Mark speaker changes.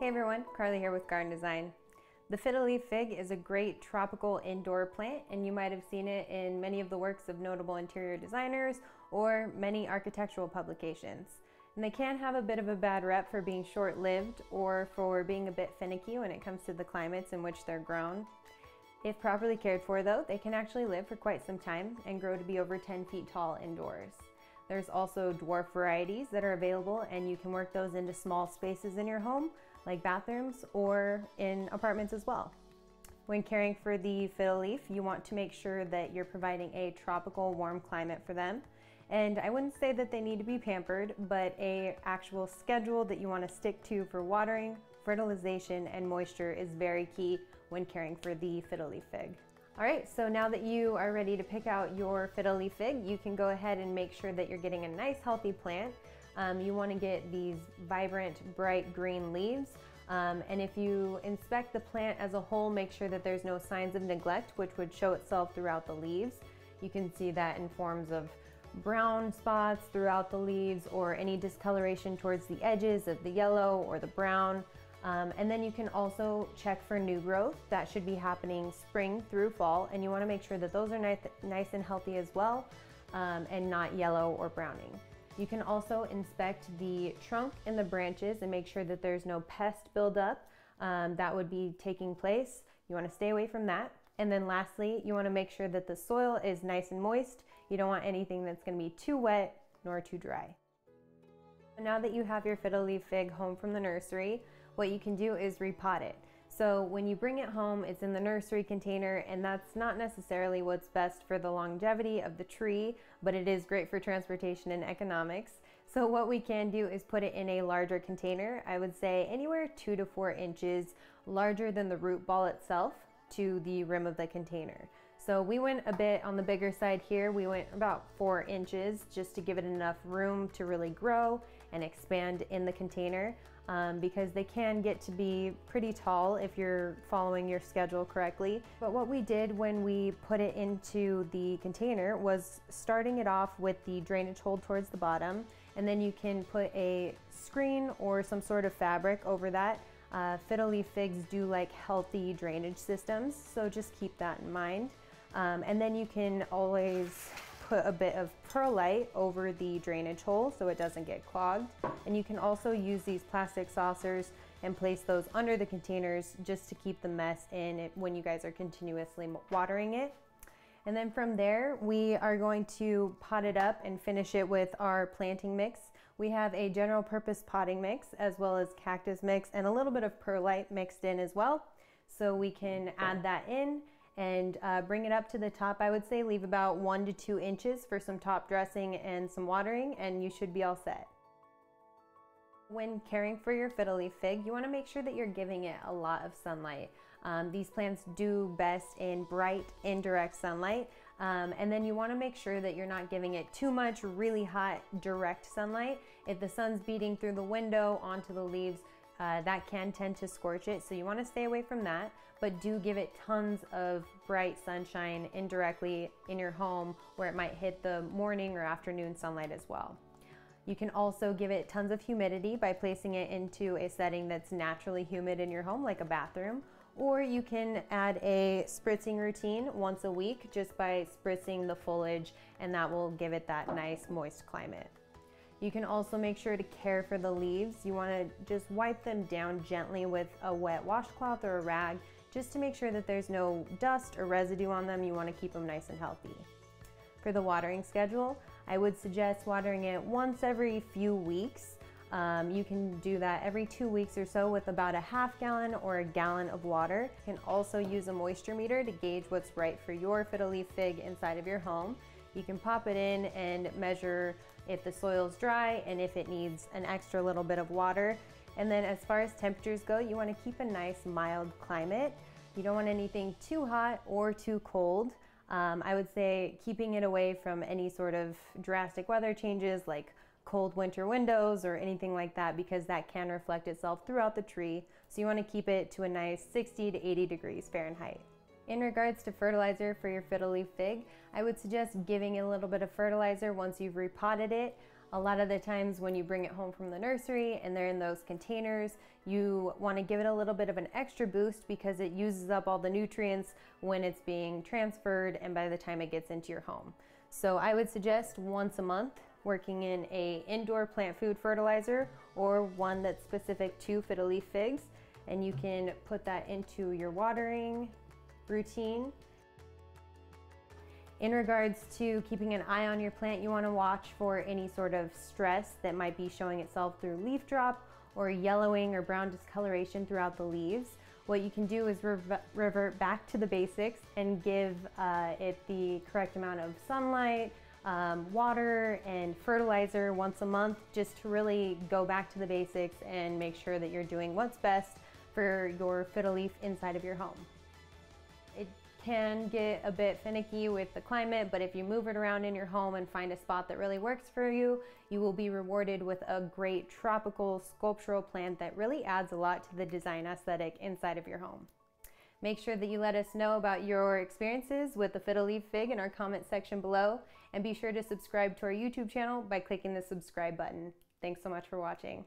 Speaker 1: Hey everyone, Carly here with Garden Design. The Fiddle Leaf Fig is a great tropical indoor plant, and you might have seen it in many of the works of notable interior designers or many architectural publications. And they can have a bit of a bad rep for being short-lived or for being a bit finicky when it comes to the climates in which they're grown. If properly cared for though, they can actually live for quite some time and grow to be over 10 feet tall indoors. There's also dwarf varieties that are available, and you can work those into small spaces in your home, like bathrooms or in apartments as well. When caring for the fiddle leaf, you want to make sure that you're providing a tropical warm climate for them. And I wouldn't say that they need to be pampered, but an actual schedule that you want to stick to for watering, fertilization, and moisture is very key when caring for the fiddle leaf fig. All right, so now that you are ready to pick out your fiddle leaf fig, you can go ahead and make sure that you're getting a nice healthy plant. You want to get these vibrant, bright green leaves. And if you inspect the plant as a whole, make sure that there's no signs of neglect, which would show itself throughout the leaves. You can see that in forms of brown spots throughout the leaves or any discoloration towards the edges of the yellow or the brown. And then you can also check for new growth. That should be happening spring through fall, and you want to make sure that those are nice and healthy as well, and not yellow or browning. You can also inspect the trunk and the branches and make sure that there's no pest buildup that would be taking place. You want to stay away from that. And then lastly, you want to make sure that the soil is nice and moist. You don't want anything that's going to be too wet nor too dry. Now that you have your fiddle leaf fig home from the nursery, what you can do is repot it. So when you bring it home, it's in the nursery container, and that's not necessarily what's best for the longevity of the tree, but it is great for transportation and economics. So what we can do is put it in a larger container. I would say anywhere 2 to 4 inches larger than the root ball itself to the rim of the container. So we went a bit on the bigger side here. We went about 4 inches just to give it enough room to really grow and expand in the container, because they can get to be pretty tall if you're following your schedule correctly. But what we did when we put it into the container was starting it off with the drainage hole towards the bottom, and then you can put a screen or some sort of fabric over that. Fiddle leaf figs do like healthy drainage systems, so just keep that in mind. And then you can always put a bit of perlite over the drainage hole so it doesn't get clogged. And you can also use these plastic saucers and place those under the containers just to keep the mess in when you guys are continuously watering it. And then from there, we are going to pot it up and finish it with our planting mix. We have a general purpose potting mix as well as cactus mix and a little bit of perlite mixed in as well. So we can add that in and bring it up to the top. I would say leave about 1 to 2 inches for some top dressing and some watering, and you should be all set. When caring for your fiddle leaf fig, you want to make sure that you're giving it a lot of sunlight. These plants do best in bright, indirect sunlight. And then you want to make sure that you're not giving it too much really hot, direct sunlight. If the sun's beating through the window onto the leaves, that can tend to scorch it, so you want to stay away from that, but do give it tons of bright sunshine indirectly in your home where it might hit the morning or afternoon sunlight as well. You can also give it tons of humidity by placing it into a setting that's naturally humid in your home, like a bathroom, or you can add a spritzing routine once a week just by spritzing the foliage, and that will give it that nice moist climate. You can also make sure to care for the leaves. You want to just wipe them down gently with a wet washcloth or a rag just to make sure that there's no dust or residue on them. You want to keep them nice and healthy. For the watering schedule, I would suggest watering it once every few weeks. You can do that every 2 weeks or so with about a half gallon or a gallon of water. You can also use a moisture meter to gauge what's right for your fiddle leaf fig inside of your home. You can pop it in and measure if the soil's dry and if it needs an extra little bit of water. And then as far as temperatures go, you want to keep a nice mild climate. You don't want anything too hot or too cold. I would say keeping it away from any sort of drastic weather changes like cold winter windows or anything like that, because that can reflect itself throughout the tree. So you want to keep it to a nice 60 to 80 degrees Fahrenheit. In regards to fertilizer for your fiddle leaf fig, I would suggest giving it a little bit of fertilizer once you've repotted it. A lot of the times when you bring it home from the nursery and they're in those containers, you want to give it a little bit of an extra boost because it uses up all the nutrients when it's being transferred and by the time it gets into your home. So I would suggest once a month working in an indoor plant food fertilizer or one that's specific to Fiddle Leaf Figs, and you can put that into your watering routine. In regards to keeping an eye on your plant, you want to watch for any sort of stress that might be showing itself through leaf drop or yellowing or brown discoloration throughout the leaves. What you can do is revert back to the basics and give it the correct amount of sunlight, water, and fertilizer once a month, just to really go back to the basics and make sure that you're doing what's best for your fiddle leaf inside of your home. It can get a bit finicky with the climate, but if you move it around in your home and find a spot that really works for you, you will be rewarded with a great tropical sculptural plant that really adds a lot to the design aesthetic inside of your home. Make sure that you let us know about your experiences with the Fiddle Leaf Fig in our comment section below, and be sure to subscribe to our YouTube channel by clicking the subscribe button. Thanks so much for watching.